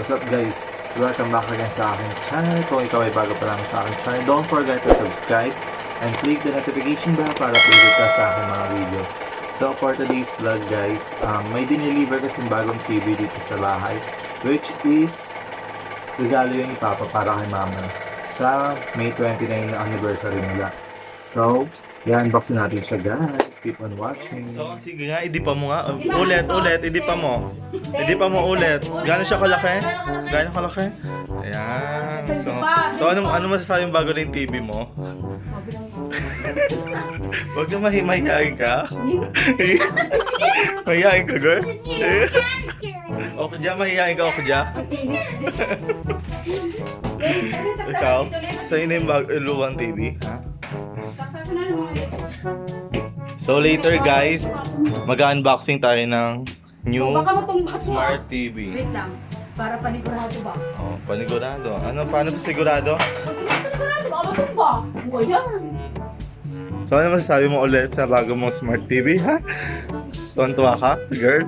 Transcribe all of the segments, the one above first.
What's up guys? Welcome back again sa aking channel. Kung ikaw ay bago pa lang sa aking channel, don't forget to subscribe and click the notification bell para updated ka sa aking mga videos. So for today's vlog guys, may dineliver kasing bagong TV dito sa bahay, which is regalo yung ipapa para kay mama sa May 29 na anniversary nila. So, i-unboxin natin siya guys. Keep on watching. So, sige nga, hindi pa mo nga. Ulit, hindi pa mo. Hindi pa mo ulit. Gano'n siya kalaki? Gano'n kalaki? Ayan. So ano masasabi yung bago na yung TV mo? Huwag na mahihayin ka. Mahihayin ka, girl? Okay dyan, mahihayin ka, okay dyan? Ikaw, sa'yo na yung luwang TV, ha? So later guys, mag-unboxing tayo ng new Smart TV. Wait lang, para panigurado ba? Oh, panigurado. Ano, paano ba sigurado? Panigurado, baka matumba. Yan. So ano masasabi mo ulit sa bago mong Smart TV, ha? Tuwan-tuwa ka, girl?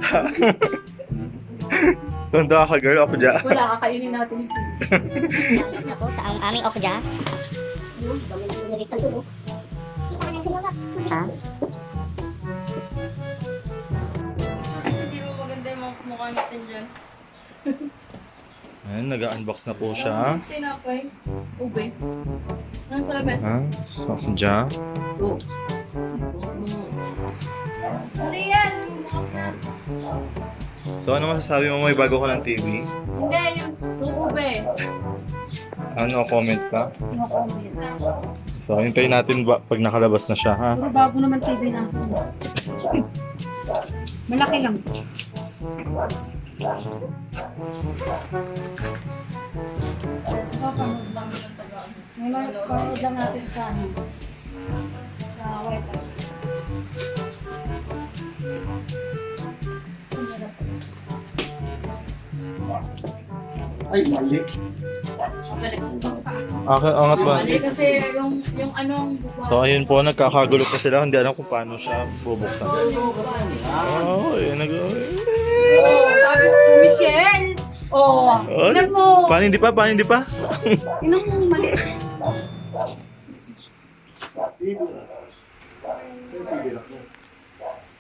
Tuwan-tuwa ka, girl? Ako dyan. Wala, kakainin natin ito. Alis na po sa aming okja. Yun, dami na pinalik sa tubo. Ha? Hindi mo maganda yung mukha natin dyan. Ayan, nag-unbox na po siya. Tinapay. Ube. Ano sa labas? Ha? So, ako dyan. Oo. Hindi yan! So ano masasabi mo, may bago ka ng TV? Hindi, yung ube. Ano, comment ka? So, hintayin natin pag nakalabas na siya, ha? Puro bago naman TV nasa. Malaki lang. Papanood lang yung tagaan. May mapanood lang natin sa ano. Sa wifi. Ay, mali. Angat ba? Mali kasi yung anong So ayun po, nagkakagulo pa sila. Hindi alam kung paano siya bubuksan. Oh, ayun sabi ko, Michelle! Oh, tingnan mo! Paano hindi pa? Paano hindi pa? Tingnan mo, mali.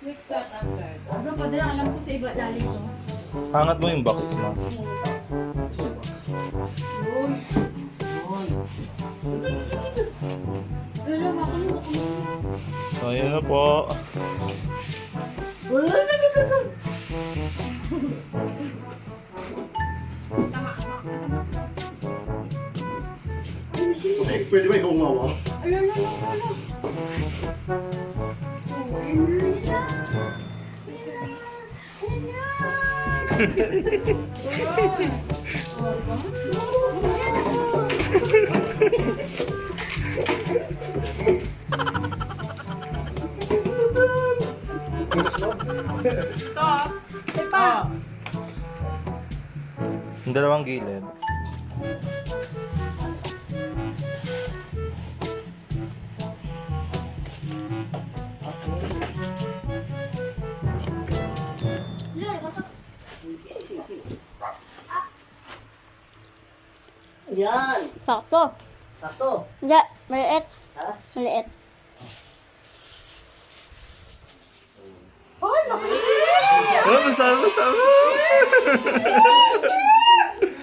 Quick set up guard. Ano pa din, alam ko sa iba dali ko. Angat mo yung box mo. Yun. Pero makulo ko. So ayun na po. Ay, Michelle. Pwede ba ikaw umawa? Ano. Stop! Pa. Yung dalawang gilid. Yan. Sakto. Sakto. Hindi, maliit. Ha? Maliit. Ay, laki! Oh, masama.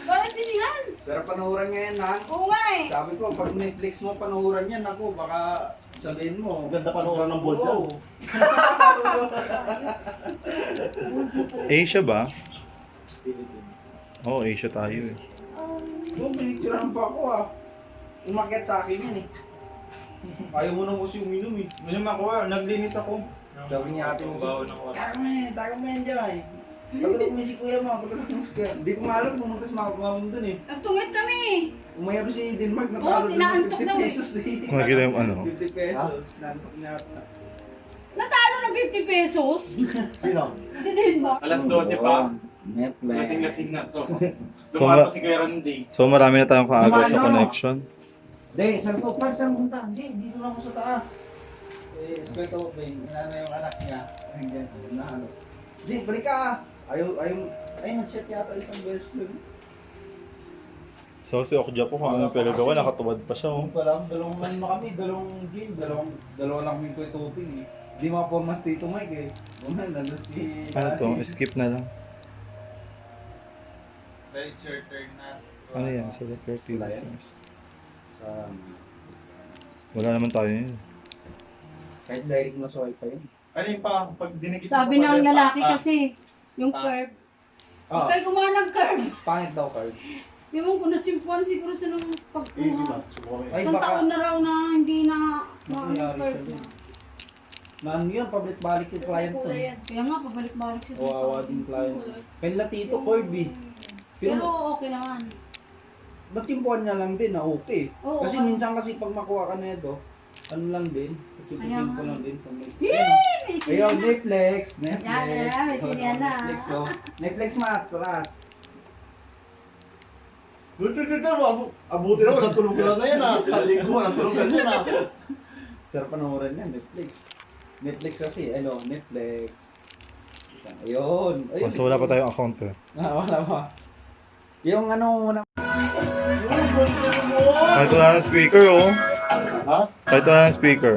Parang sinihan! Sarap panuhuran nga yan, ha? Oo nga eh! Sabi ko, pag Netflix mo panuhuran yan, ako, baka sabihin mo. Ganda panuhuran ng bold yan. Asia ba? Oo, Asia tayo eh. Yung pinicturean pa ako, ha? Umakyat sa akin yan, eh. Ayaw mo nang kasi uminom, eh. Minom ako, naglinis ako. Sabi niya ate mo, tayo mo yan dyan, eh. Patulog mo si kuya mo, patulog mo si kuya. Hindi ko nga alam, pumunta sa mga kumawin dun, eh. Nagtungit kami! Umayaro si Denmark, Oo, natalo doon ng tinaantok 50 daw. pesos, eh. Kung nakita yung ano. 50 pesos, nantok niya ata. Natalo ng 50 pesos! Sino? Si Denmark! Alas 12 pa. Netflix. Lasing-lasing na to. So, Dumaan pa si Kuya Randy. So marami na tayong kaagad sa connection. Hindi, saan ko? Par, saan punta? Hindi, dito lang ako sa taas. Eskwento ko, inano yung anak niya. Ayun, na ano. Di, balik ka ah. Ayaw, nag-chat yata isang beses doon. So si Okja po, kung ano pinagawa, nakatuwad pa siya oh. Kung pala, dalawang kami, dalawang gin, dalawa lang kami ko ituping eh. Di mga formas dito Mike eh. Una, nandun si... Ano to? Skip na lang. It's your turn na. Ano yan? Select your Wala yan. listeners. Sa... Wala naman tayo yun. Kahit direct mo sa wifi yun. Ano yung pa, pag dinikit mo Sabi sa ng pader, lalaki pa- kasi, yung Ah. curve. Ah, Ikay gumawa ng curve. pangit daw card. Ewan ko, natsimpuan siguro siya nung Eh, di pagkuha. ba? Subukan mo Ay, Isang baka- taon na raw na hindi na Nangyari siya curve din. na. Na ano yun, pabalik-balik yung client ko. Kulay yan. Kaya nga, pabalik-balik siya. dun sa Kawawa akin. din client. Kanila tito Corby. Pero okay naman. Natimpuan niya lang din na okay. Oo, Kasi okay. minsan kasi pag makuha ka na ito, ano lang din, Ayan ko nga. lang din. Pag may... May Ayaw, sinihan na. Netflix, Yan, may sinihan na. Netflix, so, Netflix matras. Abuti na, walang tulugan na yan ah. Kalinggo, walang tulugan yan ah. Sarap panoorin yan, Netflix. Netflix kasi, ano, Netflix. Ayun. Ayun. Basta wala pa tayong account eh. Wala pa. Yung ano, muna. Kahit wala ng speaker oh. Ha? Kahit wala ng speaker.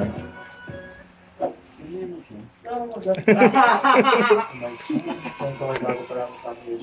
Bago pa lang sa akin.